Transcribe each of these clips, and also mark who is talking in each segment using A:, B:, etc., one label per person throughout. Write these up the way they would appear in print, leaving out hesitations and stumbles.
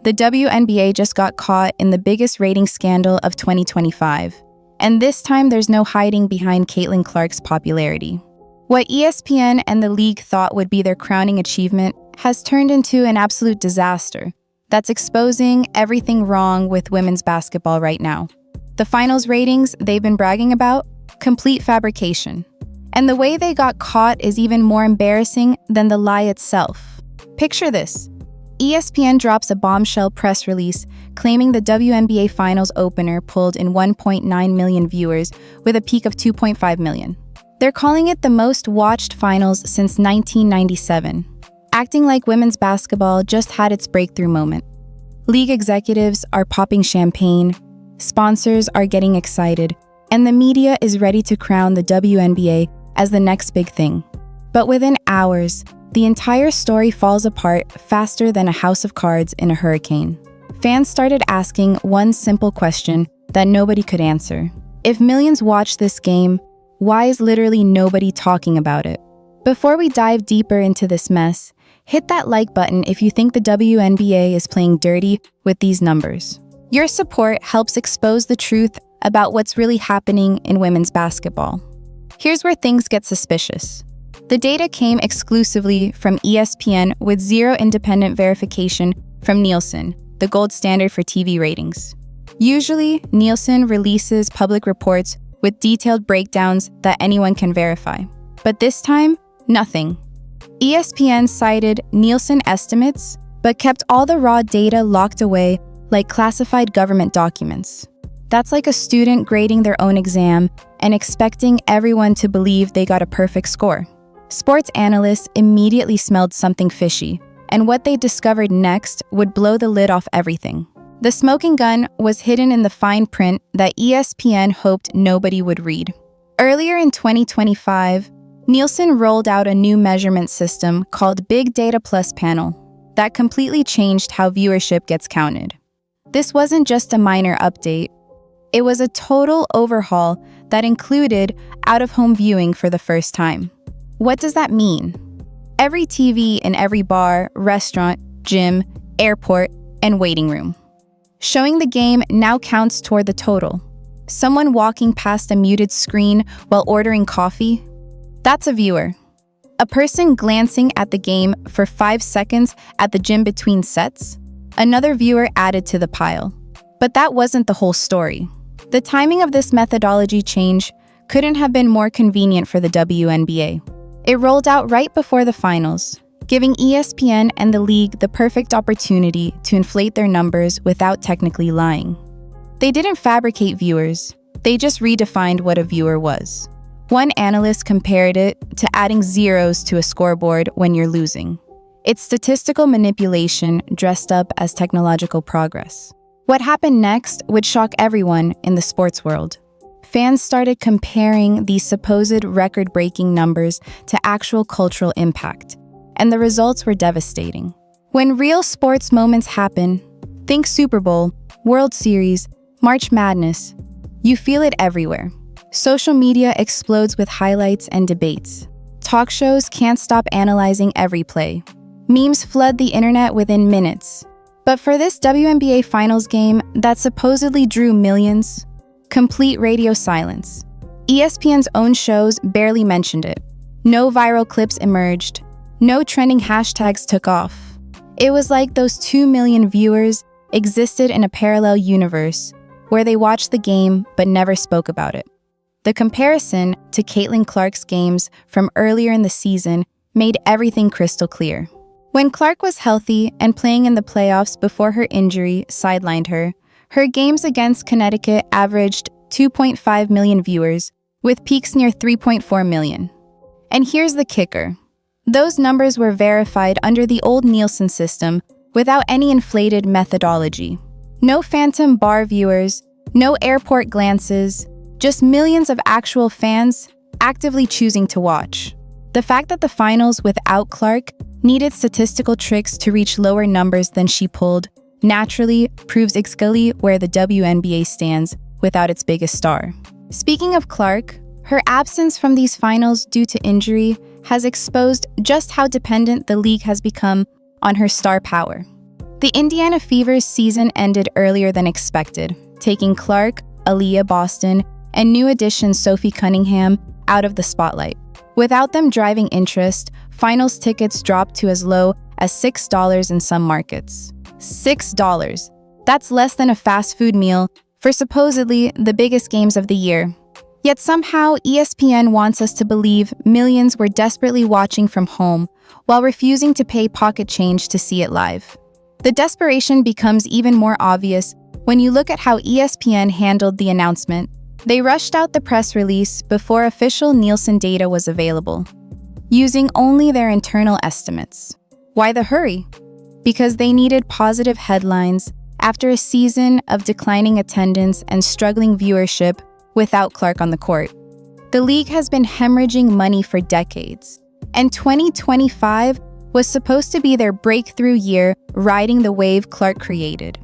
A: The WNBA just got caught in the biggest rating scandal of 2025, and this time there's no hiding behind Caitlin Clark's popularity. What ESPN and the league thought would be their crowning achievement has turned into an absolute disaster that's exposing everything wrong with women's basketball right now. The finals ratings they've been bragging about? Complete fabrication. And the way they got caught is even more embarrassing than the lie itself. Picture this. ESPN drops a bombshell press release claiming the WNBA Finals opener pulled in 1.9 million viewers with a peak of 2.5 million. They're calling it the most watched finals since 1997, acting like women's basketball just had its breakthrough moment. League executives are popping champagne, sponsors are getting excited, and the media is ready to crown the WNBA as the next big thing. But within hours, the entire story falls apart faster than a house of cards in a hurricane. Fans started asking one simple question that nobody could answer. If millions watch this game, why is literally nobody talking about it? Before we dive deeper into this mess, hit that like button if you think the WNBA is playing dirty with these numbers. Your support helps expose the truth about what's really happening in women's basketball. Here's where things get suspicious. The data came exclusively from ESPN with zero independent verification from Nielsen, the gold standard for TV ratings. Usually, Nielsen releases public reports with detailed breakdowns that anyone can verify. But this time, nothing. ESPN cited Nielsen estimates, but kept all the raw data locked away like classified government documents. That's like a student grading their own exam and expecting everyone to believe they got a perfect score. Sports analysts immediately smelled something fishy, and what they discovered next would blow the lid off everything. The smoking gun was hidden in the fine print that ESPN hoped nobody would read. Earlier in 2025, Nielsen rolled out a new measurement system called Big Data Plus Panel that completely changed how viewership gets counted. This wasn't just a minor update. It was a total overhaul that included out-of-home viewing for the first time. What does that mean? Every TV in every bar, restaurant, gym, airport, and waiting room. Showing the game now counts toward the total. Someone walking past a muted screen while ordering coffee? That's a viewer. A person glancing at the game for 5 seconds at the gym between sets? Another viewer added to the pile. But that wasn't the whole story. The timing of this methodology change couldn't have been more convenient for the WNBA. It rolled out right before the finals, giving ESPN and the league the perfect opportunity to inflate their numbers without technically lying. They didn't fabricate viewers, they just redefined what a viewer was. One analyst compared it to adding zeros to a scoreboard when you're losing. It's statistical manipulation dressed up as technological progress. What happened next would shock everyone in the sports world. Fans started comparing these supposed record-breaking numbers to actual cultural impact, and the results were devastating. When real sports moments happen, think Super Bowl, World Series, March Madness, you feel it everywhere. Social media explodes with highlights and debates. Talk shows can't stop analyzing every play. Memes flood the internet within minutes. But for this WNBA Finals game that supposedly drew millions, complete radio silence. ESPN's own shows barely mentioned it. No viral clips emerged. No trending hashtags took off. It was like those 2 million viewers existed in a parallel universe where they watched the game but never spoke about it. The comparison to Caitlin Clark's games from earlier in the season made everything crystal clear. When Clark was healthy and playing in the playoffs before her injury sidelined her, her games against Connecticut averaged 2.5 million viewers, with peaks near 3.4 million. And here's the kicker. Those numbers were verified under the old Nielsen system without any inflated methodology. No phantom bar viewers, no airport glances, just millions of actual fans actively choosing to watch. The fact that the finals without Clark needed statistical tricks to reach lower numbers than she pulled naturally proves exactly where the WNBA stands without its biggest star. Speaking of Clark, her absence from these finals due to injury has exposed just how dependent the league has become on her star power. The Indiana Fever's season ended earlier than expected, taking Clark, Aaliyah Boston, and new addition Sophie Cunningham out of the spotlight. Without them driving interest, finals tickets dropped to as low as $6 in some markets. $6. That's less than a fast food meal for supposedly the biggest games of the year. Yet somehow, ESPN wants us to believe millions were desperately watching from home while refusing to pay pocket change to see it live. The desperation becomes even more obvious when you look at how ESPN handled the announcement. They rushed out the press release before official Nielsen data was available, using only their internal estimates. Why the hurry? Because they needed positive headlines after a season of declining attendance and struggling viewership without Clark on the court. The league has been hemorrhaging money for decades, and 2025 was supposed to be their breakthrough year riding the wave Clark created.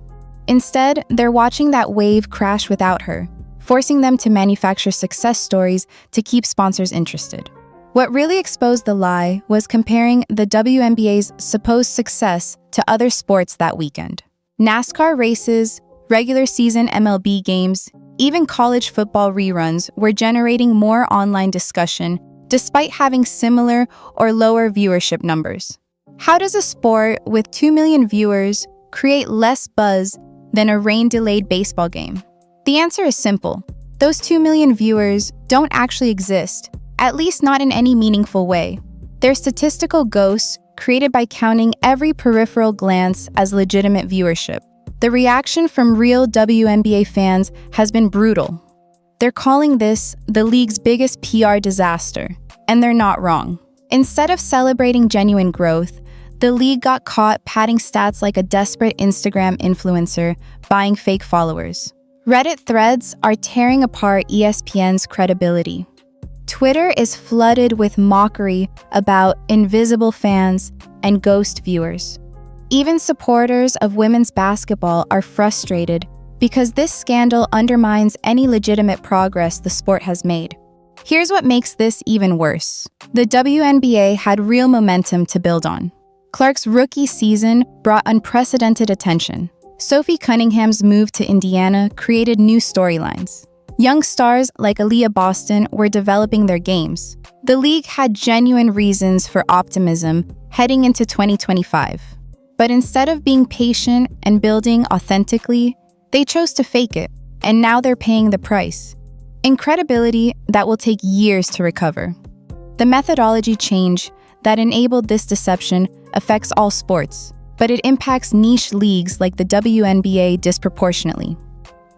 A: Instead, they're watching that wave crash without her, forcing them to manufacture success stories to keep sponsors interested. What really exposed the lie was comparing the WNBA's supposed success to other sports that weekend. NASCAR races, regular season MLB games, even college football reruns were generating more online discussion despite having similar or lower viewership numbers. How does a sport with 2 million viewers create less buzz than a rain-delayed baseball game? The answer is simple. Those 2 million viewers don't actually exist, at least not in any meaningful way. They're statistical ghosts created by counting every peripheral glance as legitimate viewership. The reaction from real WNBA fans has been brutal. They're calling this the league's biggest PR disaster, and they're not wrong. Instead of celebrating genuine growth, the league got caught padding stats like a desperate Instagram influencer buying fake followers. Reddit threads are tearing apart ESPN's credibility. Twitter is flooded with mockery about invisible fans and ghost viewers. Even supporters of women's basketball are frustrated because this scandal undermines any legitimate progress the sport has made. Here's what makes this even worse. The WNBA had real momentum to build on. Clark's rookie season brought unprecedented attention. Sophie Cunningham's move to Indiana created new storylines. Young stars like Aaliyah Boston were developing their games. The league had genuine reasons for optimism heading into 2025. But instead of being patient and building authentically, they chose to fake it, and now they're paying the price. Incredibility that will take years to recover. The methodology change that enabled this deception affects all sports, but it impacts niche leagues like the WNBA disproportionately.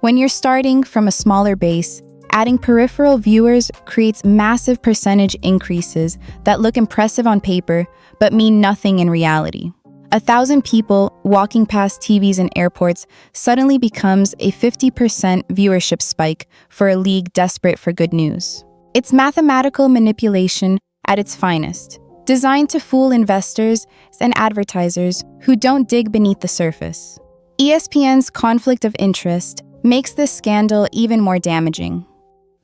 A: When you're starting from a smaller base, adding peripheral viewers creates massive percentage increases that look impressive on paper but mean nothing in reality. 1,000 people walking past TVs in airports suddenly becomes a 50% viewership spike for a league desperate for good news. It's mathematical manipulation at its finest, designed to fool investors and advertisers who don't dig beneath the surface. ESPN's conflict of interest makes this scandal even more damaging.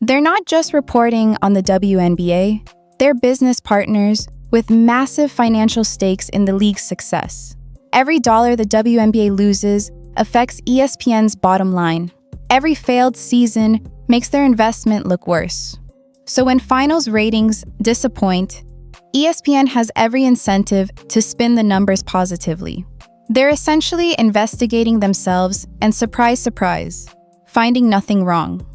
A: They're not just reporting on the WNBA, they're business partners with massive financial stakes in the league's success. Every dollar the WNBA loses affects ESPN's bottom line. Every failed season makes their investment look worse. So when finals ratings disappoint, ESPN has every incentive to spin the numbers positively. They're essentially investigating themselves and surprise, surprise, finding nothing wrong.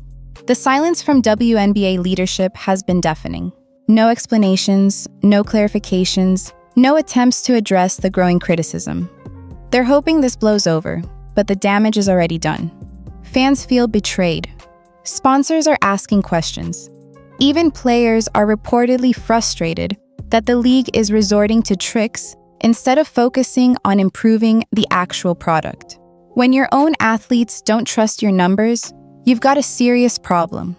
A: The silence from WNBA leadership has been deafening. No explanations, no clarifications, no attempts to address the growing criticism. They're hoping this blows over, but the damage is already done. Fans feel betrayed. Sponsors are asking questions. Even players are reportedly frustrated that the league is resorting to tricks instead of focusing on improving the actual product. When your own athletes don't trust your numbers, you've got a serious problem.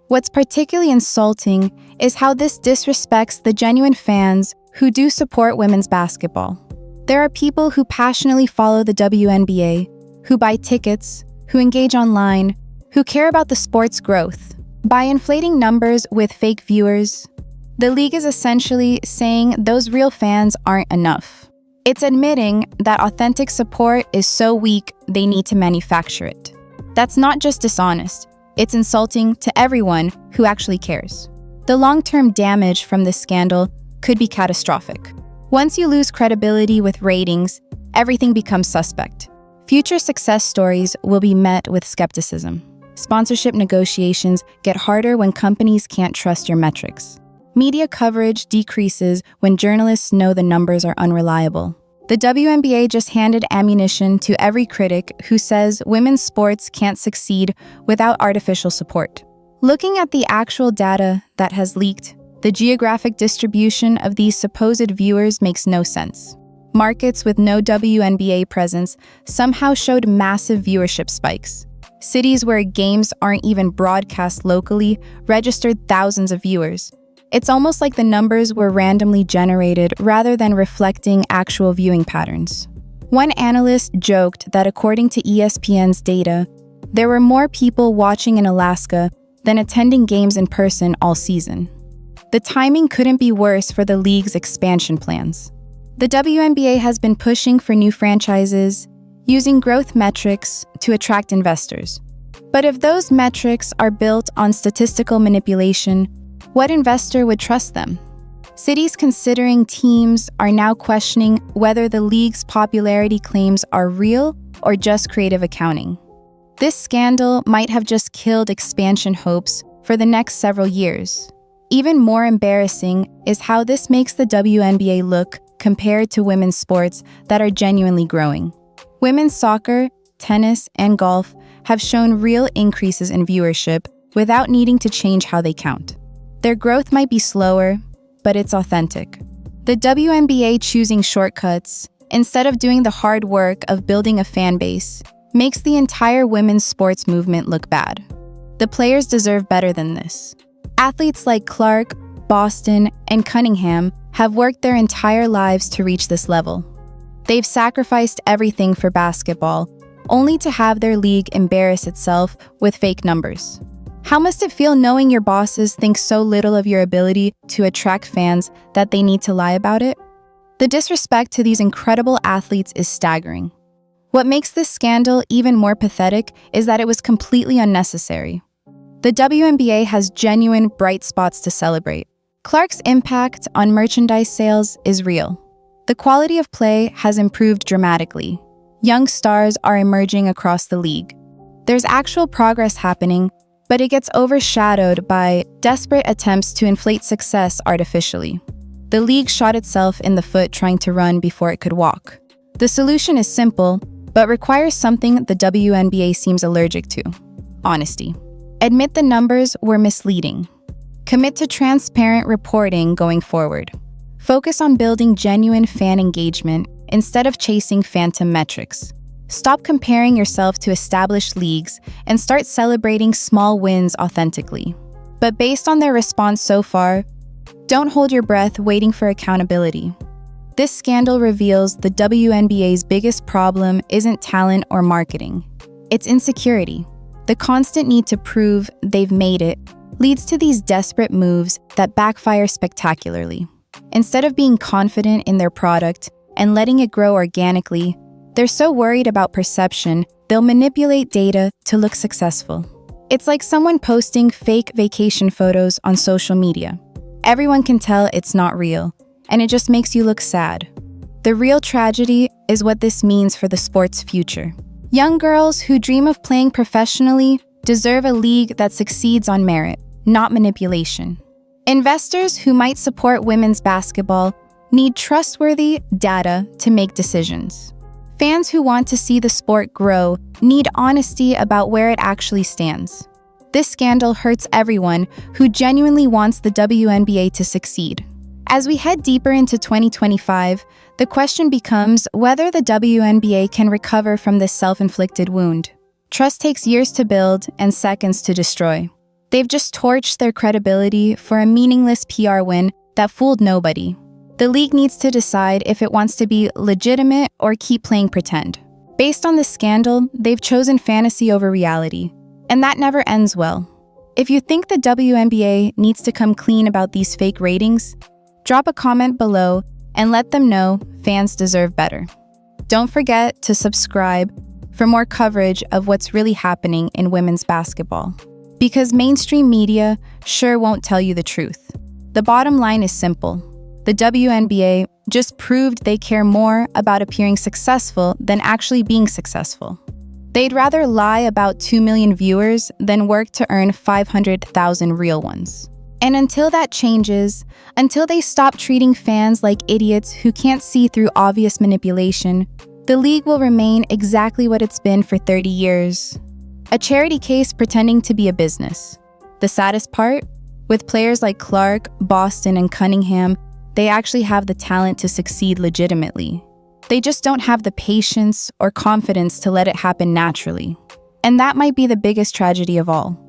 A: What's particularly insulting is how this disrespects the genuine fans who do support women's basketball. There are people who passionately follow the WNBA, who buy tickets, who engage online, who care about the sport's growth. By inflating numbers with fake viewers, the league is essentially saying those real fans aren't enough. It's admitting that authentic support is so weak they need to manufacture it. That's not just dishonest, it's insulting to everyone who actually cares. The long-term damage from this scandal could be catastrophic. Once you lose credibility with ratings, everything becomes suspect. Future success stories will be met with skepticism. Sponsorship negotiations get harder when companies can't trust your metrics. Media coverage decreases when journalists know the numbers are unreliable. The WNBA just handed ammunition to every critic who says women's sports can't succeed without artificial support. Looking at the actual data that has leaked, the geographic distribution of these supposed viewers makes no sense. Markets with no WNBA presence somehow showed massive viewership spikes. Cities where games aren't even broadcast locally registered thousands of viewers. It's almost like the numbers were randomly generated rather than reflecting actual viewing patterns. One analyst joked that according to ESPN's data, there were more people watching in Alaska than attending games in person all season. The timing couldn't be worse for the league's expansion plans. The WNBA has been pushing for new franchises, using growth metrics to attract investors. But if those metrics are built on statistical manipulation, what investor would trust them? Cities considering teams are now questioning whether the league's popularity claims are real or just creative accounting. This scandal might have just killed expansion hopes for the next several years. Even more embarrassing is how this makes the WNBA look compared to women's sports that are genuinely growing. Women's soccer, tennis, and golf have shown real increases in viewership without needing to change how they count. Their growth might be slower, but it's authentic. The WNBA choosing shortcuts, instead of doing the hard work of building a fan base, makes the entire women's sports movement look bad. The players deserve better than this. Athletes like Clark, Boston, and Cunningham have worked their entire lives to reach this level. They've sacrificed everything for basketball, only to have their league embarrass itself with fake numbers. How must it feel knowing your bosses think so little of your ability to attract fans that they need to lie about it? The disrespect to these incredible athletes is staggering. What makes this scandal even more pathetic is that it was completely unnecessary. The WNBA has genuine bright spots to celebrate. Clark's impact on merchandise sales is real. The quality of play has improved dramatically. Young stars are emerging across the league. There's actual progress happening, but it gets overshadowed by desperate attempts to inflate success artificially. The league shot itself in the foot trying to run before it could walk. The solution is simple, but requires something the WNBA seems allergic to: honesty. Admit the numbers were misleading. Commit to transparent reporting going forward. Focus on building genuine fan engagement instead of chasing phantom metrics. Stop comparing yourself to established leagues and start celebrating small wins authentically. But based on their response so far, don't hold your breath waiting for accountability. This scandal reveals the WNBA's biggest problem isn't talent or marketing. It's insecurity. The constant need to prove they've made it leads to these desperate moves that backfire spectacularly. Instead of being confident in their product and letting it grow organically, they're so worried about perception, they'll manipulate data to look successful. It's like someone posting fake vacation photos on social media. Everyone can tell it's not real, and it just makes you look sad. The real tragedy is what this means for the sport's future. Young girls who dream of playing professionally deserve a league that succeeds on merit, not manipulation. Investors who might support women's basketball need trustworthy data to make decisions. Fans who want to see the sport grow need honesty about where it actually stands. This scandal hurts everyone who genuinely wants the WNBA to succeed. As we head deeper into 2025, the question becomes whether the WNBA can recover from this self-inflicted wound. Trust takes years to build and seconds to destroy. They've just torched their credibility for a meaningless PR win that fooled nobody. The league needs to decide if it wants to be legitimate or keep playing pretend. Based on this scandal, they've chosen fantasy over reality, and that never ends well. If you think the WNBA needs to come clean about these fake ratings, drop a comment below and let them know fans deserve better. Don't forget to subscribe for more coverage of what's really happening in women's basketball. Because mainstream media sure won't tell you the truth. The bottom line is simple. The WNBA just proved they care more about appearing successful than actually being successful. They'd rather lie about 2 million viewers than work to earn 500,000 real ones. And until that changes, until they stop treating fans like idiots who can't see through obvious manipulation, the league will remain exactly what it's been for 30 years. A charity case pretending to be a business. The saddest part? With players like Clark, Boston, and Cunningham, they actually have the talent to succeed legitimately. They just don't have the patience or confidence to let it happen naturally. And that might be the biggest tragedy of all.